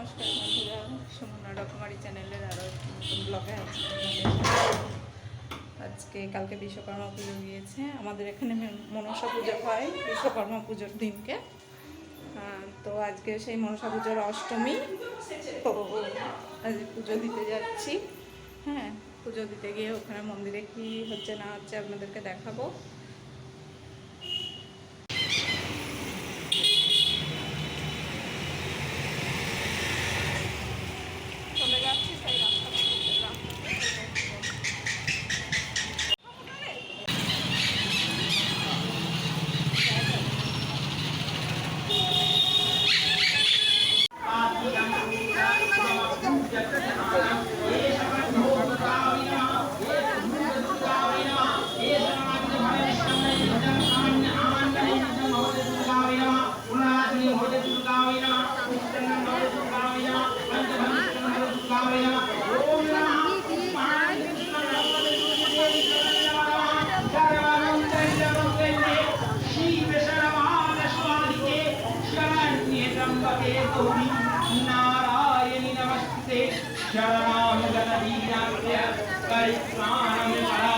নমস্কার বন্ধুরা, সুমনা রকমারি চ্যানেলের আরও একটি নতুন ব্লগে আছে। আজকে কালকে বিশ্বকর্মা পুজো গিয়েছে। আমাদের এখানে মনসা পুজো হয় বিশ্বকর্মা পুজোর দিনকে। তো আজকে সেই মনসা পুজোর অষ্টমী। তো আজ পুজো দিতে যাচ্ছি। হ্যাঁ, পুজো দিতে গিয়ে ওখানে মন্দিরে কী হচ্ছে না হচ্ছে আপনাদেরকে দেখাবো। চলে যাচ্ছি সেই রাস্তা। नारायणी नमस्ते शरणं गतवीराय परित्राणं